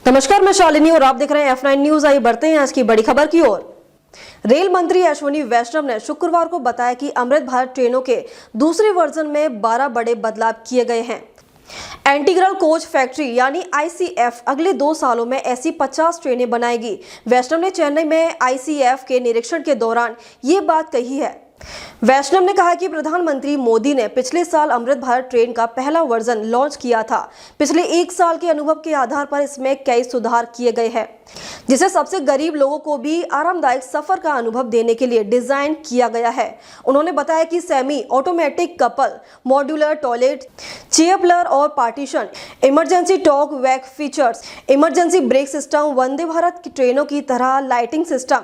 नमस्कार, मैं शालिनी और आप देख रहे हैं F9 न्यूज। आइए बढ़ते हैं आज की बड़ी खबर की ओर। रेल मंत्री अश्विनी वैष्णव ने शुक्रवार को बताया कि अमृत भारत ट्रेनों के दूसरे वर्जन में 12 बड़े बदलाव किए गए हैं। इंटीग्रल कोच फैक्ट्री यानी ICF अगले 2 सालों में ऐसी 50 ट्रेनें बनाएगी। वैष्णव ने चेन्नई में ICF के निरीक्षण के दौरान ये बात कही है। वैष्णव ने कहा कि प्रधानमंत्री मोदी ने पिछले साल अमृत भारत ट्रेन का पहला वर्जन लॉन्च किया था। पिछले 1 साल के अनुभव के आधार पर इसमें कई सुधार किए गए हैं, जिसे सबसे गरीब लोगों को भी आरामदायक सफर का अनुभव देने के लिए डिजाइन किया गया है। उन्होंने बताया कि semi automatic coupler, modular toilet, chair प्लर और partition, emergency talk back features, emergency brake system, Vande Bharat की ट्रेनों की तरह लाइटिंग सिस्टम,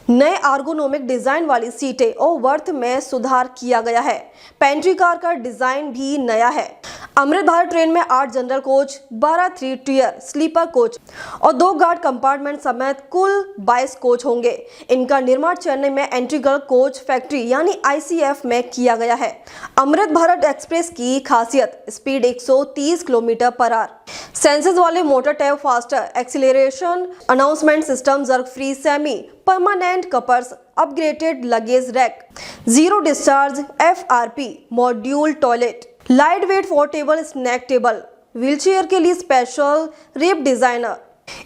नए आर्गोनोमिक डिजाइन वाली सीटें और वर्थ में सुधार किया गया है। पेंट्री कार का डिजाइन भी नया है। अमृत भारत ट्रेन में 8 general coach, 12 3 tier sleeper coach और 2 गार्ड कंपार्टमेंट समेत कुल 22 कोच होंगे। इनका निर्माण चेन्नई में इंटीग्रल कोच फैक्ट्री यानी ICF में किया गया है। अमृत भारत एक्सप्रेस की खासियत speed 130 kilometre per hour, sensors वाले motor tab, faster acceleration, announcement system, jerk free semi permanent couplers, upgraded luggage rack, zero discharge FRP, module toilet, light weight portable snack table, wheelchair के लिए special ramp designer,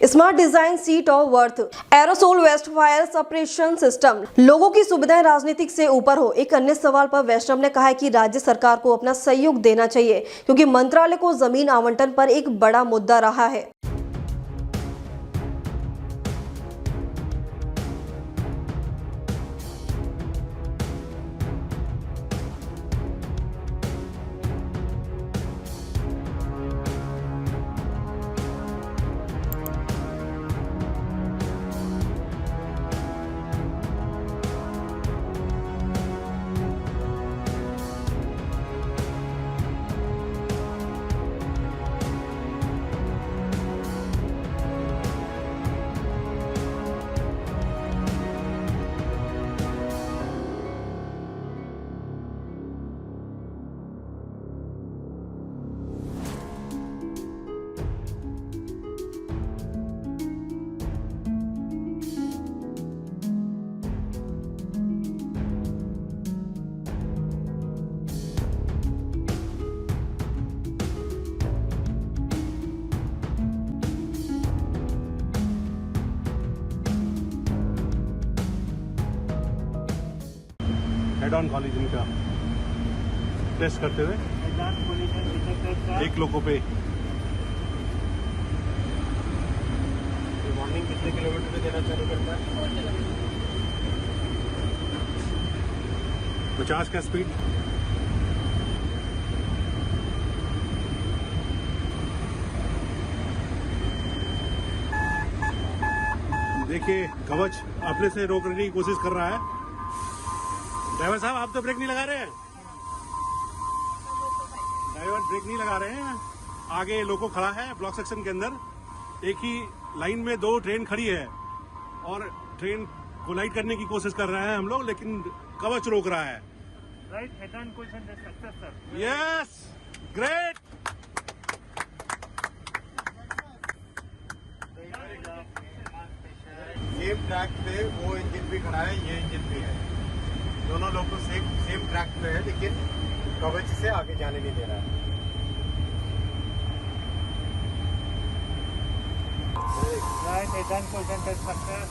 smart design seat और berth, aerosol based fire suppression system. लोगों की सुविधाएं राजनीतिक से ऊपर हो। एक अन्य सवाल पर वैष्णव ने कहा कि राज्य सरकार को अपना सहयोग देना चाहिए, क्योंकि मंत्रालय को जमीन आवंटन पर एक बड़ा मुद्दा रहा है। हेड ऑन कॉलिजन का टेस्ट करते हुए एक लोगों पे मॉर्निंग कितने किलोमीटर पे देना चालू करता है? 50 का स्पीड। देखिए, कवच अपने से रोकने की कोशिश कर रहा है। ड्राइवर साहब, आप तो ब्रेक नहीं लगा रहे हैं। ड्राइवर ब्रेक नहीं लगा रहे हैं। आगे लोको खड़ा है ब्लॉक सेक्शन के अंदर। एक ही लाइन में 2 ट्रेन खड़ी है और ट्रेन कोलाइड करने की कोशिश कर रहे हैं हम लोग, लेकिन कवच रोक रहा है। Right, head on question success sir. Yes, great. Same track पे वो इंजन भी खड़ा है, ये इंजन भी है। दोनों लोग सेम ट्रैक पे है, लेकिन कवच से आगे जाने नहीं दे रहा है। Right, head on question success.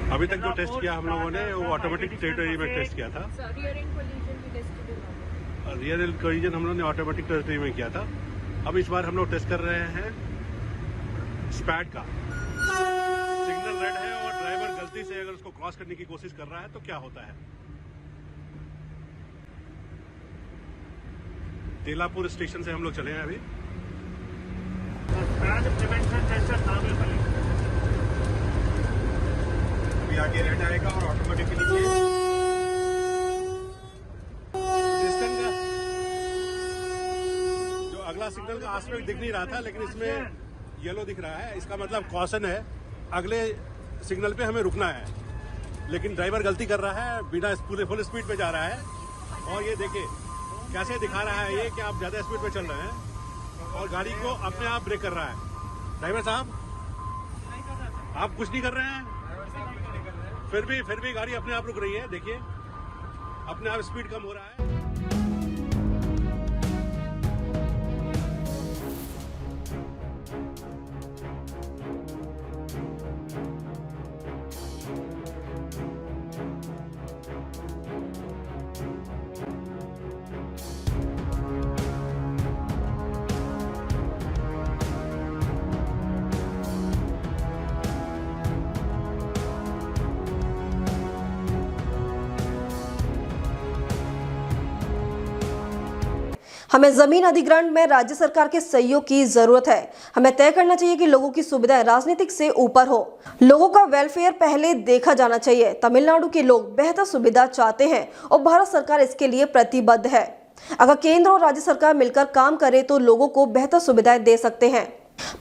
अभी तक जो टेस्ट किया हम लोगों ने वो ऑटोमेटिक टेरिटरी में टेस्ट किया था। रियर एंड कोलिजन हम लोगों ने ऑटोमेटिक टेरिटरी में किया था। अब इस बार हम लोग टेस्ट कर रहे हैं स्पैड का। सिग्नल रेड है और ड्राइवर गलती से अगर उसको क्रॉस करने की कोशिश कर रहा है तो क्या होता है। तेलापुर स्टेशन से हम लोग चले हैं अभी। आगे रेड आएगा और ऑटोमेटिकली डिस्टेंस अगला सिग्नल का आस्पेक्ट दिख नहीं रहा था, लेकिन इसमें येलो दिख रहा है, इसका मतलब कॉशन है, अगले सिग्नल पे हमें रुकना है। लेकिन ड्राइवर गलती कर रहा है, बिना पूरे फुल स्पीड पे जा रहा है। और ये देखिए कैसे दिखा रहा है ये कि आप ज़्यादा स्पीड पे चल रहे हैं और गाड़ी को अपने आप ब्रेक कर रहा है। ड्राइवर साहब आप कुछ नहीं कर रहे हैं, फिर भी गाड़ी अपने आप रुक रही है। देखिए अपने आप स्पीड कम हो रहा है। हमें जमीन अधिग्रहण में राज्य सरकार के सहयोग की जरूरत है। हमें तय करना चाहिए कि लोगों की सुविधाएं राजनीतिक से ऊपर हो। लोगों का वेलफेयर पहले देखा जाना चाहिए। तमिलनाडु के लोग बेहतर सुविधा चाहते हैं और भारत सरकार इसके लिए प्रतिबद्ध है। अगर केंद्र और राज्य सरकार मिलकर काम करे तो लोगों को बेहतर सुविधाएं दे सकते हैं।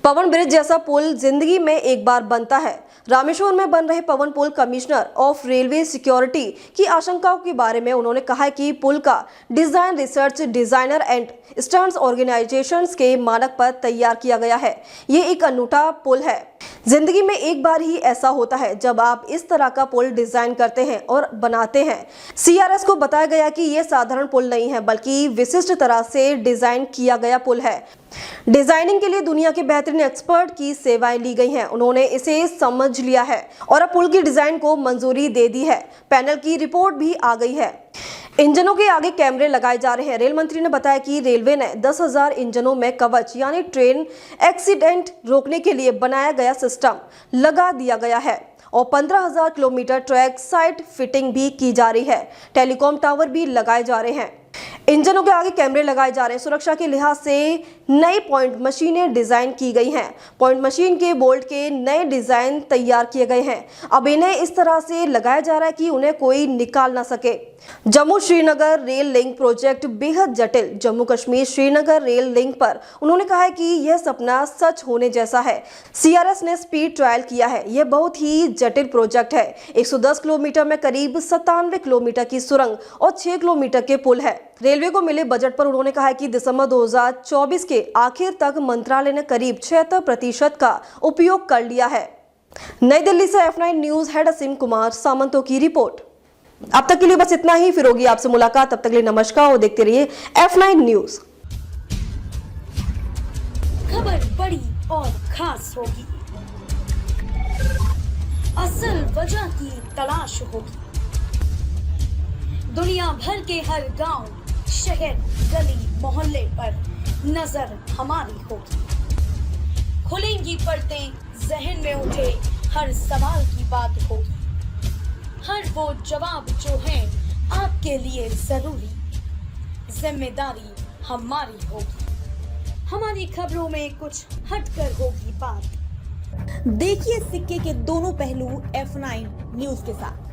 पवन ब्रिज जैसा पुल जिंदगी में एक बार बनता है। रामेश्वर में बन रहे पवन पुल कमिश्नर ऑफ रेलवे सिक्योरिटी की आशंकाओं के बारे में उन्होंने कहा कि पुल का design research designer and stands organisations के मानक पर तैयार किया गया है। ये एक अनूठा पुल है। जिंदगी में एक बार ही ऐसा होता है जब आप इस तरह का पुल डिजाइन करते हैं और बनाते हैं। CRS को बताया गया कि यह साधारण पुल नहीं है बल्कि विशिष्ट तरह से डिजाइन किया गया पुल है। डिजाइनिंग के लिए दुनिया के बेहतरीन एक्सपर्ट की सेवाएं ली गई हैं। उन्होंने इसे समझ लिया है और अब पुल की डिजाइन को मंजूरी दे दी है। पैनल की रिपोर्ट भी आ गई है। इंजनों के आगे कैमरे लगाए जा रहे हैं। रेल मंत्री ने बताया कि रेलवे ने 10,000 इंजनों में कवच यानी ट्रेन एक्सीडेंट रोकने के लिए बनाया गया सिस्टम लगा दिया गया है और 15,000 किलोमीटर ट्रैक साइड फिटिंग भी की जा रही है। टेलीकॉम टावर भी लगाए जा रहे हैं। इंजनों के आगे कैमरे लगाए जा रहे हैं। सुरक्षा के लिहाज से नई पॉइंट मशीनें डिजाइन की गई हैं। पॉइंट मशीन के बोल्ट के नए डिजाइन तैयार किए गए हैं। अब इन्हें इस तरह से लगाया जा रहा है कि उन्हें कोई निकाल ना सके। Jammu Srinagar rail link project बेहद जटिल। जम्मू कश्मीर श्रीनगर रेल लिंक पर उन्होंने कहा है कि यह सपना सच होने जैसा है। CRS ने स्पीड ट्रायल किया है। यह बहुत ही जटिल प्रोजेक्ट है। 110 किलोमीटर में करीब 97 किलोमीटर की सुरंग और 6 किलोमीटर के पुल है। रेलवे को मिले बजट पर उन्होंने कहा है कि दिसंबर 2024 के आखिर तक मंत्रालय ने करीब 76% का उपयोग कर लिया है। नई दिल्ली से F9 न्यूज हेड असीम कुमार सामंतों की रिपोर्ट। अब तक के लिए बस इतना ही। फिर होगी आपसे मुलाकात। तब तक के लिए नमस्कार और देखते रहिए F9 न्यूज। खबर बड़ी और खास होगी, असल वजह की तलाश होगी, दुनिया भर के हर गांव, शहर, गली, मोहल्ले पर नजर हमारी होगी। खुलेंगी पर्दें, जहन में उठे हर सवाल की बात होगी। हर वो जवाब जो है आपके लिए जरूरी, जिम्मेदारी हमारी होगी। हमारी खबरों में कुछ हटकर होगी बात। देखिए सिक्के के दोनों पहलू F9 न्यूज के साथ।